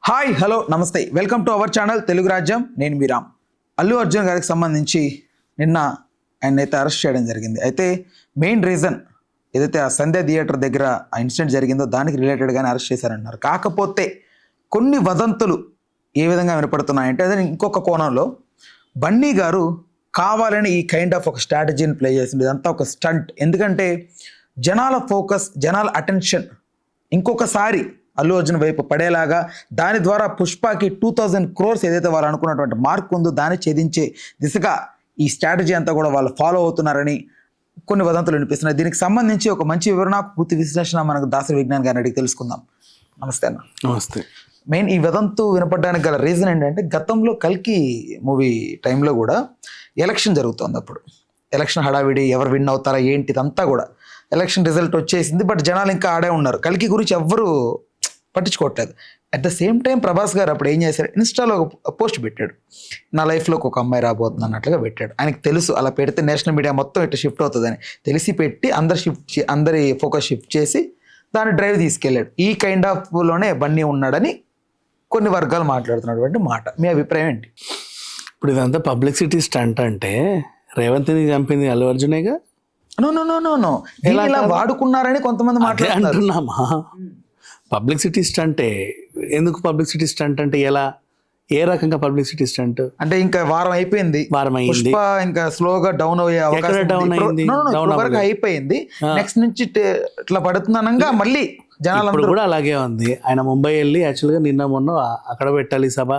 Hi hello నమస్తే welcome to our channel Telugu రాజ్యం. నేను మీ రామ్. అల్లు అర్జున్ గారికి సంబంధించి నిన్న ఆయన అయితే అరెస్ట్ చేయడం జరిగింది. అయితే మెయిన్ రీజన్ ఏదైతే ఆ సంధ్య థియేటర్ దగ్గర ఆ ఇన్సిడెంట్ జరిగిందో దానికి రిలేటెడ్గానే అరెస్ట్ చేశారంటున్నారు. కాకపోతే కొన్ని వదంతులు ఏ విధంగా వినపడుతున్నాయంటే అదే ఇంకొక కోణంలో బన్నీ గారు కావాలని ఈ కైండ్ ఆఫ్ ఒక స్ట్రాటజీని ప్లే చేసింది. ఇదంతా ఒక స్టంట్. ఎందుకంటే జనాల ఫోకస్, జనాల అటెన్షన్ ఇంకొకసారి అల్లు అర్జున్ వైపు పడేలాగా, దాని ద్వారా పుష్పకి 2000 crores ఏదైతే వాళ్ళు అనుకున్నటువంటి మార్క్ ఉందో దాన్ని ఛేదించే దిశగా ఈ స్ట్రాటజీ అంతా కూడా వాళ్ళు ఫాలో అవుతున్నారని కొన్ని వదంతులు వినిపిస్తున్నాయి. దీనికి సంబంధించి ఒక మంచి వివరణ, పూర్తి విశ్లేషణ మనకు దాసరి విజ్ఞాన్ గారిని అడిగి తెలుసుకుందాం. నమస్తే అన్న. నమస్తే. మెయిన్ ఈ వదంతు వినపడడానికి గల రీజన్ ఏంటంటే గతంలో కల్కి మూవీ టైంలో కూడా ఎలక్షన్ జరుగుతుంది. అప్పుడు ఎలక్షన్ హడావిడి, ఎవరు విన్ అవుతారా ఏంటి, ఇదంతా కూడా ఎలక్షన్ రిజల్ట్ వచ్చేసింది. బట్ జనాలు ఇంకా ఆడే ఉన్నారు. కల్కి గురించి ఎవ్వరూ పట్టించుకోవట్లేదు. At the same time Prabhas గారు అప్పుడు ఏం చేశారు, ఇన్స్టాలో ఒక పోస్ట్ పెట్టాడు, నా లైఫ్లోకి ఒక అమ్మాయి రాబోతుంది అన్నట్లుగా పెట్టాడు. ఆయనకు తెలుసు అలా పెడితే నేషనల్ మీడియా మొత్తం ఇట్లా షిఫ్ట్ అవుతుందని తెలిసి పెట్టి అందరి ఫోకస్ షిఫ్ట్ చేసి దాన్ని డ్రైవ్ తీసుకెళ్ళాడు. ఈ కైండ్ ఆఫ్లోనే బన్నీ ఉన్నాడని కొన్ని వర్గాలు మాట్లాడుతున్నటువంటి మాట. మీ అభిప్రాయం ఏంటి? ఇప్పుడు ఇదంతా పబ్లిసిటీ స్టంట్ అంటే రేవంత్ని చంపింది అల్లు అర్జునేగా. No no no no no ఇలా వాడుకున్నారని కొంతమంది అంటున్నామా. పబ్లిసిటీ స్టంటే ఎందుకు? పబ్లిసిటీ స్టంట్ అంటే ఎలా, ఏ రకంగా పబ్లిసిటీ స్టంట్ అంటే? ఇంకా వారం అయిపోయింది, పుష్ప ఇంకా స్లోగా డౌన్ అయ్యే అవకాశం అయిపోయింది. నెక్స్ట్ నుంచి ఇట్లా పడుతుందనగా మళ్ళీ జనాలు కూడా అలాగే ఉంది. ఆయన ముంబై వెళ్ళి యాక్చువల్గా నిన్న మొన్న అక్కడ పెట్టాలి సభ,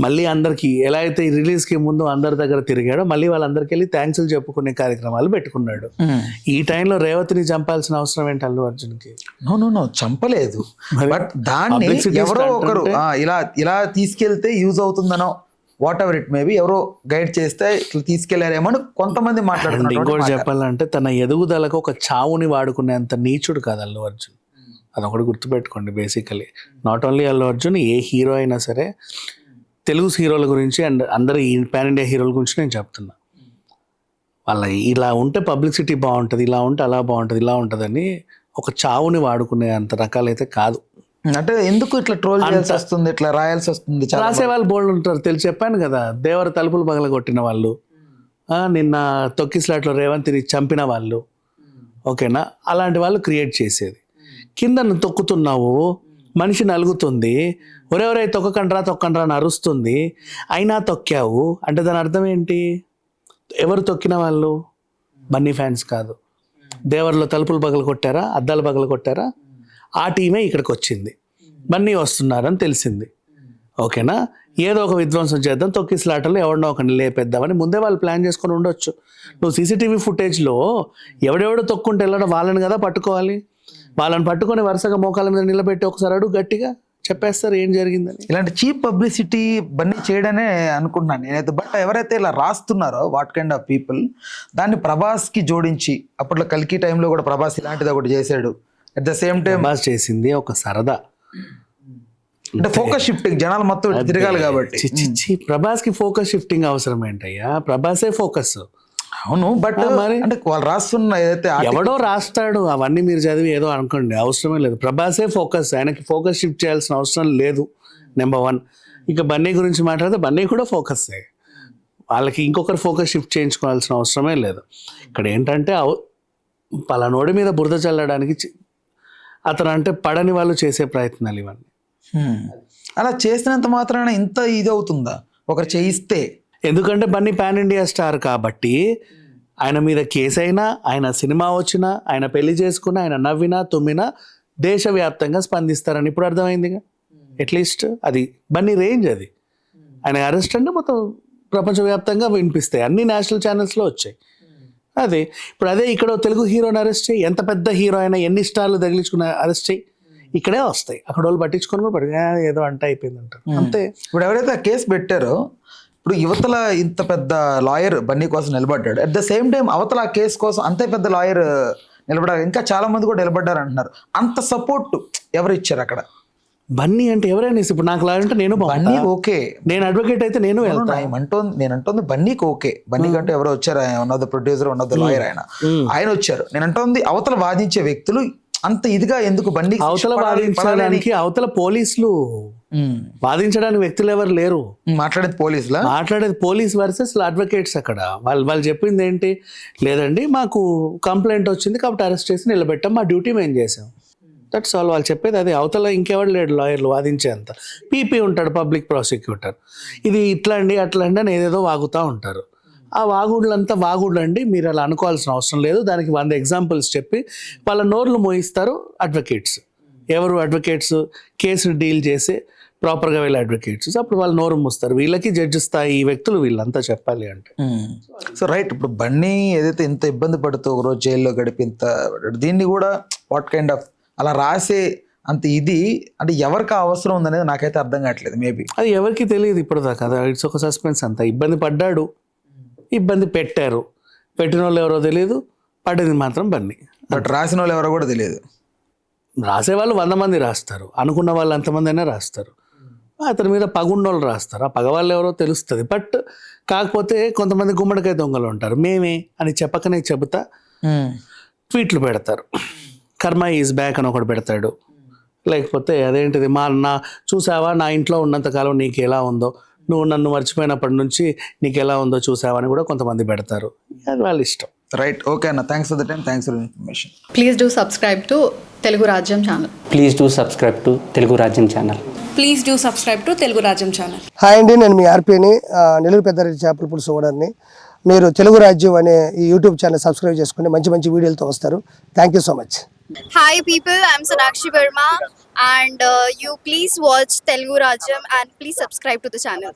మళ్ళీ అందరికి ఎలా అయితే రిలీజ్ కి ముందు అందరి దగ్గర తిరిగాడో మళ్ళీ వాళ్ళందరికి వెళ్ళి థ్యాంక్స్ చెప్పుకునే కార్యక్రమాలు పెట్టుకున్నాడు. ఈ టైంలో రేవతిని చంపాల్సిన అవసరం ఏంటి అల్లు అర్జున్ కి? నో చంపలేదు. బట్ దాన్ని ఎవరో ఒకరు ఇలా తీసుకెళ్తే యూజ్ అవుతుందనో, వాట్ ఎవర్ ఇట్ మేబీ, ఎవరో గైడ్ చేస్తే ఇట్లా తీసుకెళ్లారేమో కొంతమంది మాట్లాడుతున్నారు. ఇంకోటి చెప్పాలంటే తన ఎదుగుదలకు ఒక చావుని వాడుకునేంత నీచుడు కాదు అల్లు అర్జున్. అదొకటి గుర్తుపెట్టుకోండి. Basically not only Allu Arjun, A hero అయినా సరే, తెలుగు హీరోల గురించి అండ్ అందరి పాన్ ఇండియా హీరోల గురించి నేను చెప్తున్నా. వాళ్ళ ఇలా ఉంటే పబ్లిసిటీ బాగుంటుంది, ఇలా ఉంటే అలా బాగుంటుంది, ఇలా ఉంటుందని ఒక చావుని వాడుకునే అంత రకాలైతే కాదు. అంటే ఎందుకు ఇట్లా ట్రోల్ చేయాల్సి వస్తుంది, ఇట్లా రాయాల్సి వస్తుంది? రాసే వాళ్ళు బోల్డ్ ఉంటారు. తెలిసి చెప్పాను కదా, దేవర తలుపులు పగల కొట్టిన వాళ్ళు, నిన్న తొక్కిస్లాట్లో రేవంత్ని చంపిన వాళ్ళు, ఓకేనా, అలాంటి వాళ్ళు క్రియేట్ చేసేది. కింద తొక్కుతున్నావు, మనిషి నలుగుతుంది, ఒరెవరై తొక్కండ్రా అని అరుస్తుంది, అయినా తొక్కావు అంటే దాని అర్థం ఏంటి? ఎవరు తొక్కిన వాళ్ళు? బన్నీ ఫ్యాన్స్ కాదు. దేవర్లో తలుపులు పగలు కొట్టారా, అద్దాలు పగలు కొట్టారా, ఆ టీమే ఇక్కడికి వచ్చింది. బన్నీ వస్తున్నారని తెలిసింది, ఓకేనా, ఏదో ఒక విధ్వంసం చేద్దాం, తొక్కిసలాటలో ఎవరినో ఒకరిని లేపేద్దామని ముందే వాళ్ళు ప్లాన్ చేసుకొని ఉండొచ్చు. నువ్వు సీసీటీవీ ఫుటేజ్లో ఎవడెవడో తొక్కుంటే వెళ్ళడం వాళ్ళని కదా పట్టుకోవాలి. వాళ్ళని పట్టుకొని వరుసగా మోకాల మీద నిలబెట్టి ఒకసారి అడుగు గట్టిగా చెప్పేస్తారు ఏం జరిగిందని. ఇలాంటి చీప్ పబ్లిసిటీ బన్నీ చేయడనే అనుకుంటున్నాను నేనైతే. బట్ ఎవరైతే ఇలా రాస్తున్నారో వాట్ కైండ్ ఆఫ్ పీపుల్, దాన్ని ప్రభాస్కి జోడించి, అప్పట్లో కల్కి టైంలో కూడా ప్రభాస్ ఇలాంటిది ఒకటి చేశాడు. At the same time Prabhas చేసింది ఒక సరదా, అంటే ఫోకస్ షిఫ్టింగ్, జనాలు మొత్తం తిరగాలి కాబట్టి. ప్రభాస్కి ఫోకస్ షిఫ్టింగ్ అవసరం ఏంటయ్యా? ప్రభాసే ఫోకస్. అవును, బట్ మరి అంటే వాళ్ళు రాస్తున్న ఏదైతే ఎవడో రాస్తాడు అవన్నీ మీరు చదివి ఏదో అనుకోండి, అవసరమే లేదు. ప్రభాసే ఫోకస్, ఆయనకి ఫోకస్ షిఫ్ట్ చేయాల్సిన అవసరం లేదు. నెంబర్ 1. ఇక బన్నీ గురించి మాట్లాడితే బన్నీ కూడా ఫోకస్సే, వాళ్ళకి ఇంకొకరు ఫోకస్ షిఫ్ట్ చేయించుకోవాల్సిన అవసరమే లేదు. ఇక్కడ ఏంటంటే పలానోడి మీద బురద చల్లడానికి అతను అంటే పడని వాళ్ళు చేసే ప్రయత్నాలు ఇవన్నీ. అలా చేసినంత మాత్రాన ఇంత ఇది అవుతుందా ఒకరు చేయిస్తే? ఎందుకంటే బన్నీ పాన్ ఇండియా స్టార్ కాబట్టి ఆయన మీద కేసు అయినా, ఆయన సినిమా వచ్చినా, ఆయన పెళ్లి చేసుకున్నా, ఆయన నవ్వినా తుమ్మినా దేశవ్యాప్తంగా స్పందిస్తారని ఇప్పుడు అర్థమైందిగా. అట్లీస్ట్ అది బన్నీ రేంజ్. అది ఆయన అరెస్ట్ అంటే మొత్తం ప్రపంచవ్యాప్తంగా వినిపిస్తాయి, అన్ని నేషనల్ ఛానల్స్లో వచ్చాయి. అదే ఇప్పుడు అదే ఇక్కడ తెలుగు హీరోని అరెస్ట్ చేయి, ఎంత పెద్ద హీరో అయినా ఎన్ని స్టార్లు తగిలించుకున్న అరెస్ట్ చేయి, ఇక్కడే వస్తాయి. అక్కడ వాళ్ళు పట్టించుకొని కూడా ఏదో అంటే అయిపోయింది అంటారు అంతే. ఇప్పుడు ఎవరైతే ఆ కేసు పెట్టారో, ఇప్పుడు యువతల ఇంత పెద్ద లాయర్ బన్నీ కోసం నిలబడ్డాడు, అట్ ద సేమ్ టైం అవతల ఆ కేసు కోసం అంతే పెద్ద లాయర్ నిలబడారు, ఇంకా చాలా మంది కూడా నిలబడ్డారు అంటున్నారు. అంత సపోర్ట్ ఎవరు ఇచ్చారు అక్కడ? బన్నీ అంటే ఎవరైనా ఇప్పుడు నాకు లాయర్ అంటే నేను బన్నీ ఓకే, నేను అడ్వకేట్ అయితే నేను నేను అంటుంది బన్నీకి ఓకే. బన్నీ కంటే ఎవరో వచ్చారు, one of the producer, one of the lawyer, ఆయన వచ్చారు. నేను అంటుంది అవతల వాదించే వ్యక్తులు అంత ఇదిగా ఎందుకు బండి అవతల వాదించడానికి అవతల పోలీసులు, వాదించడానికి వ్యక్తులు ఎవరు లేరు. మాట్లాడేది పోలీసులా? మాట్లాడేది పోలీస్ వర్సెస్ అడ్వకేట్స్. అక్కడ వాళ్ళు చెప్పింది ఏంటి, లేదండి మాకు కంప్లైంట్ వచ్చింది కాబట్టి అరెస్ట్ చేసి నిలబెట్టాం, మా డ్యూటీ మేము చేసాం. That's all. వాళ్ళు చెప్పేది అది. అవతల ఇంకెవరు లేడు లాయర్లు వాదించేంత. పీపీ ఉంటాడు, పబ్లిక్ ప్రాసిక్యూటర్. ఇది ఇట్లా అండి అట్లా అండి అని ఏదేదో వాగుతూ ఉంటారు. ఆ వాగుళ్ళంతా వాగుళ్ళండి, మీరు అలా అనుకోవాల్సిన అవసరం లేదు. దానికి 100 ఎగ్జాంపుల్స్ చెప్పి వాళ్ళ నోర్లు మోయిస్తారు అడ్వకేట్స్. ఎవరు అడ్వకేట్స్? కేసును డీల్ చేసి ప్రాపర్గా వెళ్ళే అడ్వకేట్స్. అప్పుడు వాళ్ళు నోరు మూస్తారు. వీళ్ళకి జడ్జి స్థాయి ఈ వ్యక్తులు వీళ్ళంతా చెప్పాలి అంటే. సో రైట్, ఇప్పుడు బన్నీ ఏదైతే ఇంత ఇబ్బంది పడుతూ ఒకరోజు జైల్లో గడిపి ఇంత దీన్ని కూడా వాట్ కైండ్ ఆఫ్ అలా రాసే అంత ఇది అంటే ఎవరికి అవసరం ఉందనేది నాకైతే అర్థం కావట్లేదు. మేబీ అది ఎవరికి తెలియదు ఇప్పుడు దాకా. ఇట్స్ ఒక సస్పెన్స్. అంత ఇబ్బంది పడ్డాడు, ఇబ్బంది పెట్టారు. పెట్టిన వాళ్ళు ఎవరో తెలియదు, పడ్డది మాత్రం బన్నీ. బట్ రాసిన వాళ్ళు ఎవరో కూడా తెలియదు. రాసేవాళ్ళు 100 మంది రాస్తారు, అనుకున్న వాళ్ళు అంతమంది అయినా రాస్తారు. అతని మీద పగుండోళ్ళు రాస్తారు. ఆ పగవాళ్ళు ఎవరో తెలుస్తుంది. బట్ కాకపోతే కొంతమంది గుమ్మడికాయ దొంగలు ఉంటారు. మేమే అని చెప్పకనే చెబుతా ట్వీట్లు పెడతారు. కర్మ ఈజ్ బ్యాక్ అని ఒకటి పెడతాడు. లేకపోతే అదేంటిది నా చూసావా నా ఇంట్లో ఉన్నంతకాలం నీకు ఎలా ఉందో, నువ్వు నన్ను మర్చిపోయినప్పటి నుంచి నీకు ఎలా ఉందో చూసావా అని కూడా కొంతమంది పెడతారు. అది వాళ్ళ ఇష్టం. రైట్, ఓకే అన్న, thanks for the time, thanks for information. Please do subscribe to Telugu Rajyam channel. Please do subscribe to Telugu Rajyam channel. Please do subscribe to Telugu Rajyam channel. Hi అండి, నేను మీ ఆర్పీని, నెల్లూరు పెద్దారెడ్డి చేపల పులుసు ఓనర్ని. మీరు తెలుగు రాజ్యం అనే ఈ యూట్యూబ్ ఛానల్ సబ్స్క్రైబ్ చేసుకుని మంచి మంచి వీడియోలతో వస్తారు. Thank you so much. Hi people, I'm Sonakshi Verma and you please watch Telugu Rajyam and please subscribe to the channel.